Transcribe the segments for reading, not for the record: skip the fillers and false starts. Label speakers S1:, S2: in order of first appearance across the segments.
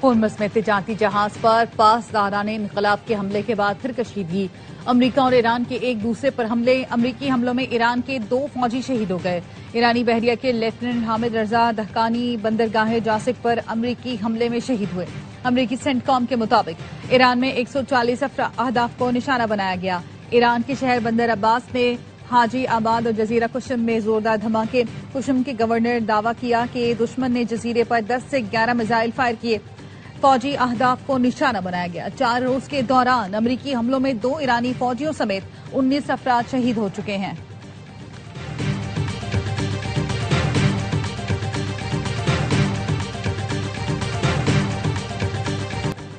S1: Hormuz میں تجارتی جہاز پر پاسداران انقلاب کے حملے کے بعد پھر کشیدگی۔ امریکہ اور ایران کے ایک دوسرے پر حملے۔ امریکی حملوں میں ایران کے 2 فوجی شہید ہو گئے۔ ایرانی بحریہ کے لیفٹیننٹ حامد رضا دہقانی بندرگاہ جاسک پر امریکی حملے میں شہید ہوئے۔ امریکی سینٹکام کے مطابق ایران میں 140 اہداف کو نشانہ بنایا گیا۔ ایران کے شہر بندر عباس میں حاجی آباد اور جزیرہ قشم میں زوردار دھماکے۔ قشم کے گورنر نے دعویٰ کیا کہ دشمن نے جزیرے پر 10 سے 11 میزائل فائر کیے۔ فوجی اہداف کو نشانہ بنایا گیا۔ 4 روز کے دوران امریکی حملوں میں 2 ایرانی فوجیوں سمیت 19 افراد شہید ہو چکے ہیں۔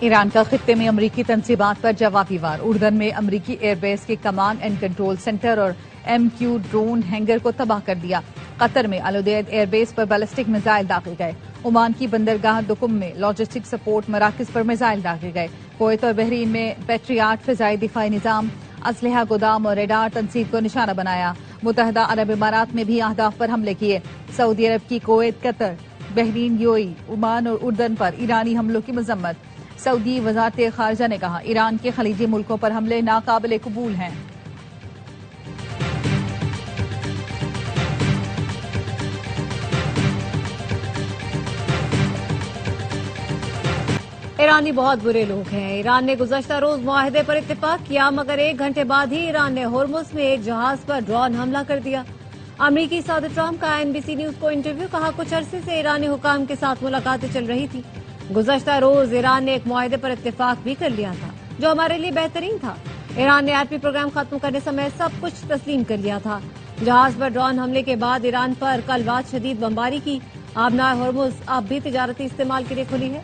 S1: ایران کا خطے میں امریکی تنصیبات پر جوابی وار۔ اردن میں امریکی ایئر بیس کے کمانڈ اینڈ کنٹرول سینٹر اور MQ ڈرون ہینگر کو تباہ کر دیا۔ قطر میں العدید ایئر بیس پر بیلسٹک میزائل داغے گئے۔ عمان کی بندرگاہ دکم میں لاجسٹک سپورٹ مراکز پر میزائل داغے گئے۔ کویت اور بحرین میں پیٹریاٹ فضائی دفاعی نظام، اسلحہ گودام اور ریڈار تنصیب کو نشانہ بنایا۔ متحدہ عرب امارات میں بھی اہداف پر حملے کیے۔ سعودی عرب کی کویت، قطر، بحرین، UAE، عمان اور اردن پر ایرانی حملوں کی مذمت۔ سعودی وزارت خارجہ نے کہا ایران کے خلیجی ملکوں پر حملے ناقابل قبول ہیں۔
S2: ایرانی بہت برے لوگ ہیں۔ ایران نے گزشتہ روز معاہدے پر اتفاق کیا مگر 1 گھنٹے بعد ہی ایران نے ہرمز میں ایک جہاز پر ڈرون حملہ کر دیا۔ امریکی صدر ٹرمپ کا NBC نیوز کو انٹرویو۔ کہا کچھ عرصے سے ایرانی حکام کے ساتھ ملاقاتیں چل رہی تھی۔ گزشتہ روز ایران نے ایک معاہدے پر اتفاق بھی کر لیا تھا جو ہمارے لیے بہترین تھا۔ ایران نے ایٹمی پروگرام ختم کرنے سمیت سب کچھ تسلیم کر لیا تھا۔ جہاز پر ڈرون حملے کے بعد ایران پر کل رات شدید بمباری کی۔ آبنائے ہرمز اب بھی تجارتی استعمال کے لیے کھلی ہے۔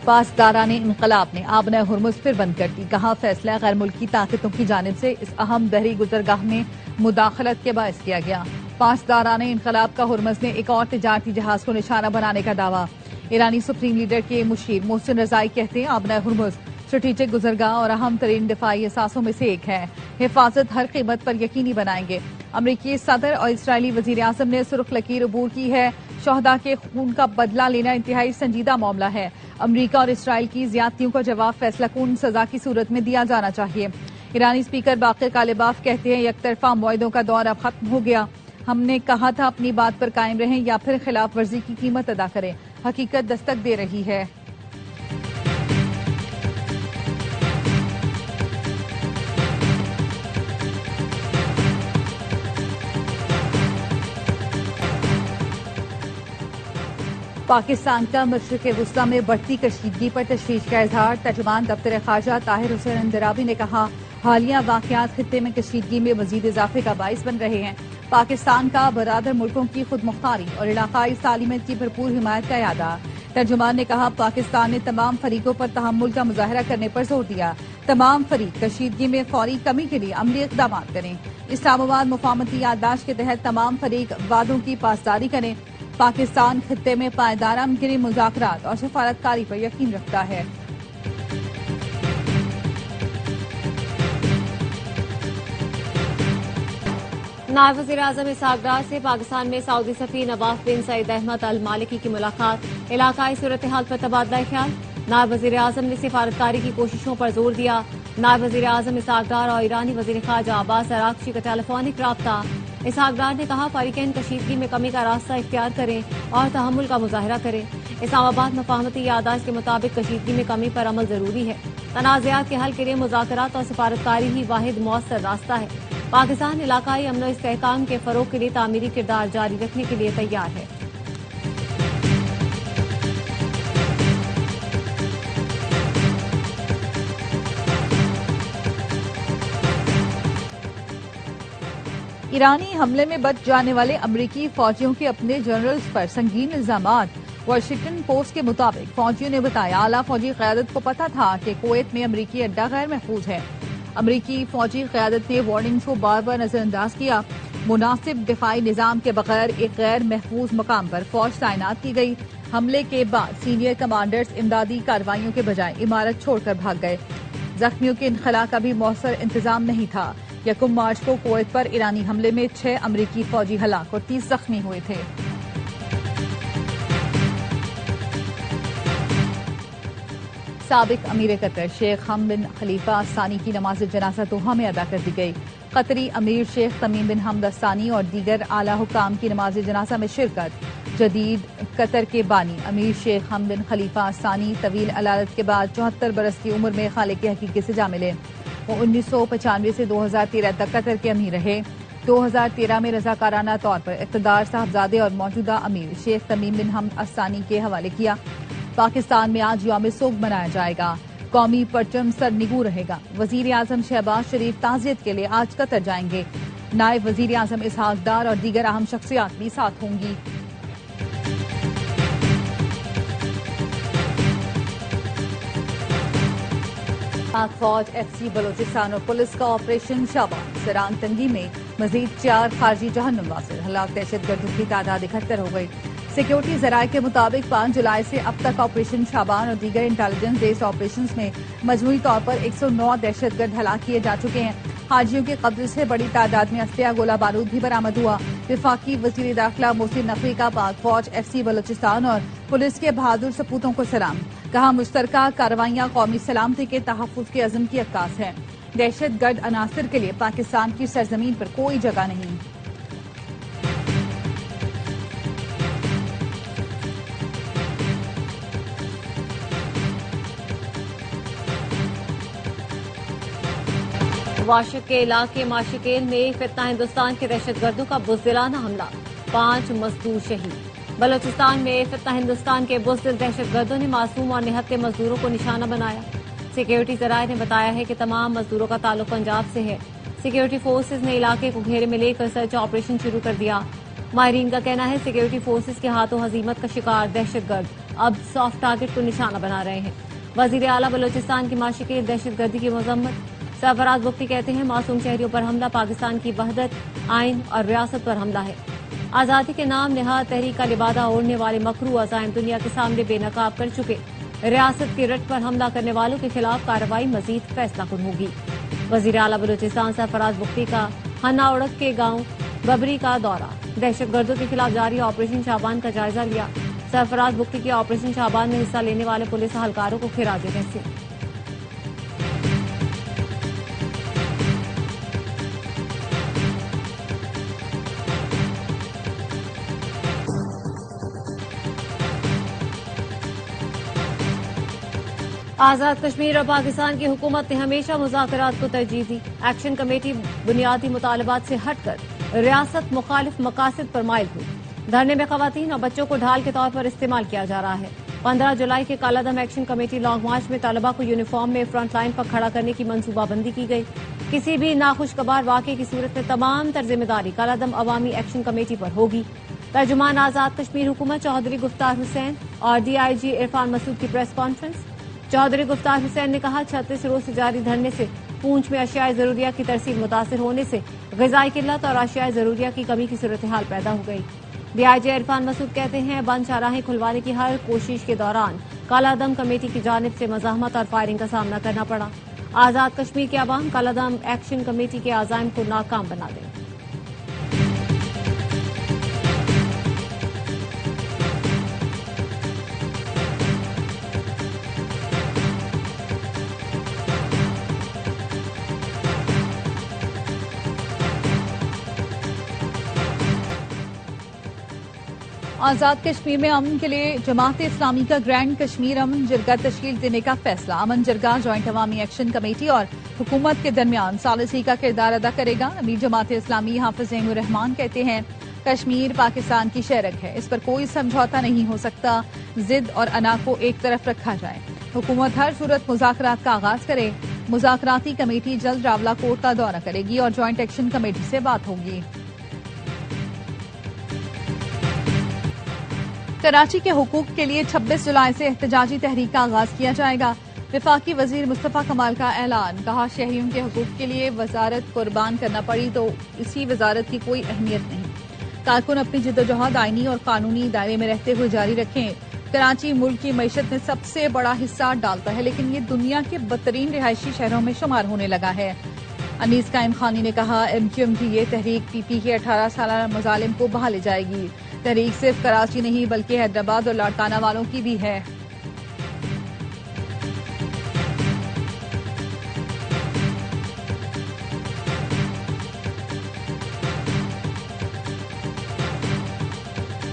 S1: پاسداران انقلاب نے آبنائے ہرمز پھر بند کر دی۔ کہا فیصلہ غیر ملکی طاقتوں کی جانب سے اس اہم بحری گزرگاہ میں مداخلت کے باعث کیا گیا۔ پاسداران انقلاب کا ہرمز میں ایک اور تجارتی جہاز کو نشانہ بنانے کا دعویٰ۔ ایرانی سپریم لیڈر کے مشیر محسن رضائی کہتے ہیں آبنائے ہرمز اسٹریٹجک گزرگاہ اور اہم ترین دفاعی اثاثوں میں سے ایک ہے۔ حفاظت ہر قیمت پر یقینی بنائیں گے۔ امریکی صدر اور اسرائیلی وزیر اعظم نے سرخ لکیر عبور کی ہے۔ شہداء کے خون کا بدلہ لینا انتہائی سنجیدہ معاملہ ہے۔ امریکہ اور اسرائیل کی زیادتیوں کا جواب فیصلہ کن سزا کی صورت میں دیا جانا چاہیے۔ ایرانی اسپیکر باقر کالباف کہتے ہیں یک طرفہ معاہدوں کا دور اب ختم ہو گیا۔ ہم نے کہا تھا اپنی بات پر قائم رہیں یا پھر خلاف ورزی کی قیمت ادا کریں۔ حقیقت دستک دے رہی ہے۔ پاکستان کا مشرق وسطی میں بڑھتی کشیدگی پر تشویش کا اظہار۔ ترجمان دفتر خارجہ طاہر حسین اندرابی نے کہا حالیہ واقعات خطے میں کشیدگی میں مزید اضافے کا باعث بن رہے ہیں۔ پاکستان کا برادر ملکوں کی خود مختاری اور علاقائی سالمیت کی بھرپور حمایت کا اعادہ۔ ترجمان نے کہا پاکستان نے تمام فریقوں پر تحمل کا مظاہرہ کرنے پر زور دیا۔ تمام فریق کشیدگی میں فوری کمی کے لیے عملی اقدامات کریں۔ اسلام آباد مفاہمتی یادداشت کے تحت تمام فریق وعدوں کی پاسداری کریں۔ پاکستان خطے میں پائیدار امکنی مذاکرات اور سفارتکاری پر یقین رکھتا ہے۔
S2: نائب وزیر اعظم اسحاق ڈار سے پاکستان میں سعودی سفیر نواف بن سعید احمد المالکی کی ملاقات۔ علاقائی صورتحال پر تبادلہ خیال۔ نائب وزیر اعظم نے سفارتکاری کی کوششوں پر زور دیا۔ نائب وزیر اعظم اسحاق ڈار اور ایرانی وزیر خارجہ عباس اراغچی کا ٹیلی فونک رابطہ۔ اسحاق ڈار نے کہا فریقین کشیدگی میں کمی کا راستہ اختیار کریں اور تحمل کا مظاہرہ کریں۔ اسلام آباد مفاہمتی یادداشت کے مطابق کشیدگی میں کمی پر عمل ضروری ہے۔ تنازعات کے حل کے لیے مذاکرات اور سفارتکاری ہی واحد مؤثر راستہ ہے۔ پاکستان علاقائی امن و استحکام کے فروغ کے لیے تعمیری کردار جاری رکھنے کے لیے تیار ہے۔
S1: ایرانی حملے میں بچ جانے والے امریکی فوجیوں کے اپنے جنرلز پر سنگین الزامات۔ واشنگٹن پوسٹ کے مطابق فوجیوں نے بتایا اعلیٰ فوجی قیادت کو پتہ تھا کہ کویت میں امریکی اڈہ غیر محفوظ ہے۔ امریکی فوجی قیادت نے وارننگز کو بار بار نظر انداز کیا۔ مناسب دفاعی نظام کے بغیر ایک غیر محفوظ مقام پر فوج تعینات کی گئی۔ حملے کے بعد سینئر کمانڈرز امدادی کارروائیوں کے بجائے عمارت چھوڑ کر بھاگ گئے۔ زخمیوں کے انخلاء کا بھی مؤثر انتظام نہیں تھا۔ یکم مارچ کو کویت پر ایرانی حملے میں 6 امریکی فوجی ہلاک اور 30 زخمی ہوئے تھے۔ سابق امیر قطر شیخ حمد بن خلیفہ ثانی کی نماز جنازہ دوحہ میں ادا کر دی گئی۔ قطری امیر شیخ تمیم بن حمد ثانی اور دیگر اعلی حکام کی نماز جنازہ میں شرکت۔ جدید قطر کے بانی امیر شیخ حمد بن خلیفہ ثانی طویل علالت کے بعد 74 برس کی عمر میں خالق حقیقی سے جا ملے۔ وہ 1995 سے 2013 تک قطر کے امیر رہے۔ 2013 میں رضاکارانہ طور پر اقتدار صاحبزادے اور موجودہ امیر شیخ تمیم بن حمد الثانی کے حوالے کیا۔ پاکستان میں آج یوم سوگ منایا جائے گا۔ قومی پرچم سرنگوں رہے گا۔ وزیر اعظم شہباز شریف تعزیت کے لیے آج قطر جائیں گے۔ نائب وزیر اعظم اسحاق ڈار اور دیگر اہم شخصیات بھی ساتھ ہوں گی۔ پاک فوج ایف سی بلوچستان اور پولیس کا آپریشن شابان سرانگ تنگی میں مزید 4 خارجی جہنم واصل ہلاک دہشت گردوں کی تعداد 71 ہو گئی۔ سیکیورٹی ذرائع کے مطابق 5 جولائی سے اب تک آپریشن شابان اور دیگر انٹیلیجنس بیسڈ آپریشنز میں مجموعی طور پر 109 دہشت گرد ہلاک کیے جا چکے ہیں۔ حاجیوں کے قبضے سے بڑی تعداد میں اسلحہ گولہ بارود بھی برآمد ہوا۔ وفاقی وزیر داخلہ محسن نقوی کا پاک فوج ایف سی بلوچستان اور پولیس کے بہادر سپوتوں کو سلام۔ کہا مشترکہ کارروائیاں قومی سلامتی کے تحفظ کے عزم کی عکاس ہیں۔ دہشت گرد عناصر کے لیے پاکستان کی سرزمین پر کوئی جگہ نہیں۔
S2: واشک کے علاقے ماشکیل میں فتنہ ہندوستان کے دہشت گردوں کا بزدلانہ حملہ، 5 مزدور شہید۔ بلوچستان میں فتنہ ہندوستان کے بزدل دہشت گردوں نے معصوم اور نہتے مزدوروں کو نشانہ بنایا۔ سیکیورٹی ذرائع نے بتایا ہے کہ تمام مزدوروں کا تعلق پنجاب سے ہے۔ سیکیورٹی فورسز نے علاقے کو گھیرے میں لے کر سرچ آپریشن شروع کر دیا۔ ماہرین کا کہنا ہے سیکیورٹی فورسز کے ہاتھوں ہزیمت کا شکار دہشت گرد اب سافٹ ٹارگٹ کو نشانہ بنا رہے ہیں۔ وزیر اعلیٰ بلوچستان کی ماشکیل دہشت گردی کی مذمت۔ سرفراز بگٹی کہتے ہیں معصوم شہریوں پر حملہ پاکستان کی وحدت، آئین اور ریاست پر حملہ ہے۔ آزادی کے نام نہاد تحریک کا لبادہ اوڑھنے والے مکروہ عزائم دنیا کے سامنے بے نقاب کر چکے۔ ریاست کی رٹ پر حملہ کرنے والوں کے خلاف کارروائی مزید فیصلہ کن ہوگی۔ وزیر اعلیٰ بلوچستان سرفراز بگٹی کا ہنا اڑک کے گاؤں ببری کا دورہ، دہشت گردوں کے خلاف جاری آپریشن شابان کا جائزہ لیا۔ سرفراز بگٹی کے آپریشن شابان میں حصہ لینے والے پولیس اہلکاروں کو خراج تحسین۔ آزاد کشمیر اور پاکستان کی حکومت نے ہمیشہ مذاکرات کو ترجیح دی۔ ایکشن کمیٹی بنیادی مطالبات سے ہٹ کر ریاست مخالف مقاصد پر مائل ہوئی۔ دھرنے میں خواتین اور بچوں کو ڈھال کے طور پر استعمال کیا جا رہا ہے۔ 15 جولائی کے کالعدم ایکشن کمیٹی لانگ مارچ میں طلبہ کو یونیفارم میں فرنٹ لائن پر کھڑا کرنے کی منصوبہ بندی کی گئی۔ کسی بھی ناخوشگوار واقعے کی صورت میں تمام تر ذمہ داری کالعدم عوامی ایکشن کمیٹی پر ہوگی۔ ترجمان آزاد کشمیر حکومت چودھری گفتار حسین اور ڈی آئی جی عرفان مسعود کی پریس کانفرنس۔ چودھری گفتار حسین نے کہا 36 روز سے جاری دھرنے سے پونچھ میں اشیاء ضروریہ کی ترسیل متاثر ہونے سے غذائی قلت اور اشیاء ضروریہ کی کمی کی صورتحال پیدا ہو گئی۔ ڈی آئی جی عرفان مسعود کہتے ہیں بند چاراہیں کھلوانے کی ہر کوشش کے دوران کالعدم کمیٹی کی جانب سے مزاحمت اور فائرنگ کا سامنا کرنا پڑا۔ آزاد کشمیر کے عوام کالعدم ایکشن کمیٹی کے عزائم کو ناکام بنا دیں۔
S1: آزاد کشمیر میں امن کے لیے جماعت اسلامی کا گرینڈ کشمیر امن جرگہ تشکیل دینے کا فیصلہ۔ امن جرگہ جوائنٹ عوامی ایکشن کمیٹی اور حکومت کے درمیان ثالثی کا کردار ادا کرے گا۔ امیر جماعت اسلامی حافظ زین الرحمان کہتے ہیں کشمیر پاکستان کی شہرک ہے، اس پر کوئی سمجھوتا نہیں ہو سکتا، ضد اور انا کو ایک طرف رکھا جائے۔ حکومت ہر صورت مذاکرات کا آغاز کرے۔ مذاکراتی کمیٹی جلد راولہ کوٹ کا دورہ کرے گی اور جوائنٹ ایکشن کمیٹی سے بات ہوگی۔ کراچی کے حقوق کے لیے 26 جولائی سے احتجاجی تحریک کا آغاز کیا جائے گا۔ وفاقی وزیر مصطفیٰ کمال کا اعلان، کہا شہریوں کے حقوق کے لیے وزارت قربان کرنا پڑی تو اسی وزارت کی کوئی اہمیت نہیں۔ کارکن اپنی جدوجہد آئینی اور قانونی دائرے میں رہتے ہوئے جاری رکھیں۔ کراچی ملک کی معیشت میں سب سے بڑا حصہ ڈالتا ہے لیکن یہ دنیا کے بدترین رہائشی شہروں میں شمار ہونے لگا ہے۔ انیس قائم خانی نے کہا MQM کی یہ تحریک PP کے 18 سالہ مظالم کو بہا لے جائے گی. تحریک صرف کراچی نہیں بلکہ حیدرآباد اور لاڑکانہ والوں کی بھی ہے.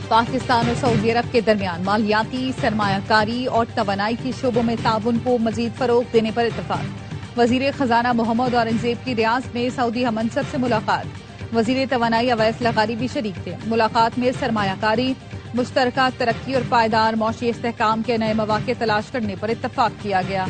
S1: پاکستان اور سعودی عرب کے درمیان مالیاتی، سرمایہ کاری اور توانائی کے شعبوں میں تعاون کو مزید فروغ دینے پر اتفاق. وزیر خزانہ محمد اورنگزیب کی ریاض میں سعودی ہم منصب سے ملاقات. وزیر توانائی اویس لغاری بھی شریک تھے. ملاقات میں سرمایہ کاری، مشترکہ ترقی اور پائیدار معاشی استحکام کے نئے مواقع تلاش کرنے پر اتفاق کیا گیا.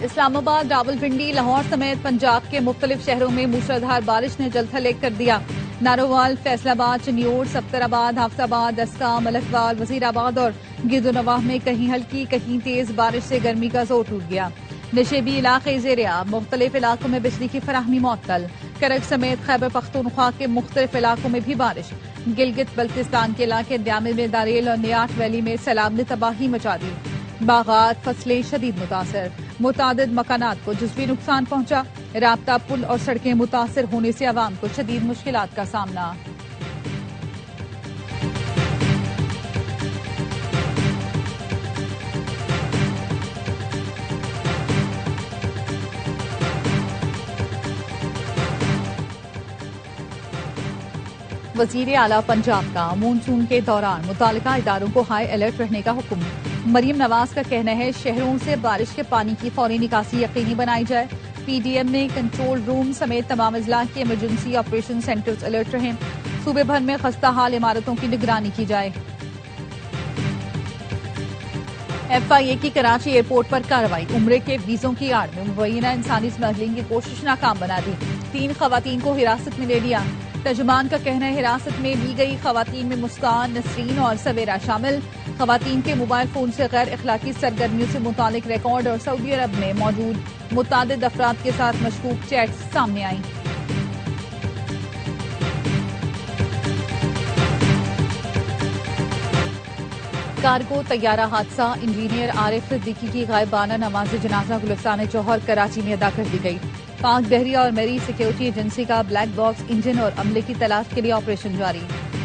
S1: اسلام آباد، راولپنڈی، لاہور سمیت پنجاب کے مختلف شہروں میں موسلادھار بارش نے جل تھل ایک کر دیا. نارووال، فیصل آباد، چنیور، سبتر آباد، حافظ آباد، اسکا، ملکوال، وزیر آباد اور گرد و نواح میں کہیں ہلکی کہیں تیز بارش سے گرمی کا زور ٹوٹ گیا. نشیبی علاقے زیر آب، مختلف علاقوں میں بجلی کی فراہمی معطل. کرک سمیت خیبر پختونخوا کے مختلف علاقوں میں بھی بارش. گلگت بلتستان کے علاقے دیامل میں داریل اور نیاٹ ویلی میں سیلاب نے تباہی مچا دی. باغات، فصلیں شدید متاثر. متعدد مکانات کو جزوی نقصان پہنچا. رابطہ پل اور سڑکیں متاثر ہونے سے عوام کو شدید مشکلات کا سامنا. وزیر اعلیٰ پنجاب کا مونسون کے دوران متعلقہ اداروں کو ہائی الرٹ رہنے کا حکم. مریم نواز کا کہنا ہے شہروں سے بارش کے پانی کی فوری نکاسی یقینی بنائی جائے. PDM نے کنٹرول روم سمیت تمام اضلاع کے ایمرجنسی آپریشن سینٹرز الرٹ رہیں. صوبے بھر میں خستہ حال عمارتوں کی نگرانی کی جائے. FIA کی کراچی ایئرپورٹ پر کارروائی. عمرے کے ویزوں کی آڑ میں مبینہ انسانی اسمگلنگ کی کوشش ناکام بنا دی. 3 خواتین کو حراست میں لے لیا. ترجمان کا کہنا ہے حراست میں لی گئی خواتین میں مسکان، نسرین اور سویرا شامل. خواتین کے موبائل فون سے غیر اخلاقی سرگرمیوں سے متعلق ریکارڈ اور سعودی عرب میں موجود متعدد افراد کے ساتھ مشکوک چیٹس سامنے آئیں. کارگو طیارہ حادثہ. انجینئر عارف صدیقی کی غائبانہ نماز جنازہ گلستان جوہر کراچی میں ادا کر دی گئی. پاک بحریہ اور میری سیکیورٹی ایجنسی کا بلیک باکس انجن اور عملے کی تلاش کے لیے آپریشن جاری.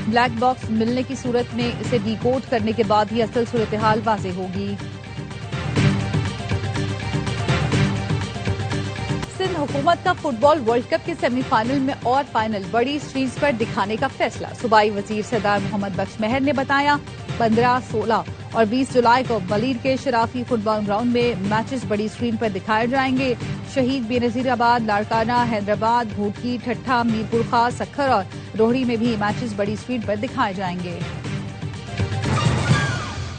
S1: بلیک باکس ملنے کی صورت میں اسے ڈی کوڈ کرنے کے بعد ہی اصل صورتحال واضح ہوگی. سندھ حکومت کا فٹ بال ورلڈ کپ کے سیمی فائنل میں اور فائنل بڑی اسکرینز پر دکھانے کا فیصلہ. صوبائی وزیر سردار محمد بخش مہر نے بتایا 15، 16 اور 20 جولائی کو بلیر کے شرافی فٹ بال گراؤنڈ میں میچز بڑی اسکرین پر دکھائے جائیں گے. شہید بے نظیر آباد، لاڑکانہ، حیدرآباد، بھوٹکی، ٹھٹھہ، میرپور خاص، سکھر اور روہڑی میں بھی میچز بڑی اسکرین پر دکھائے جائیں گے.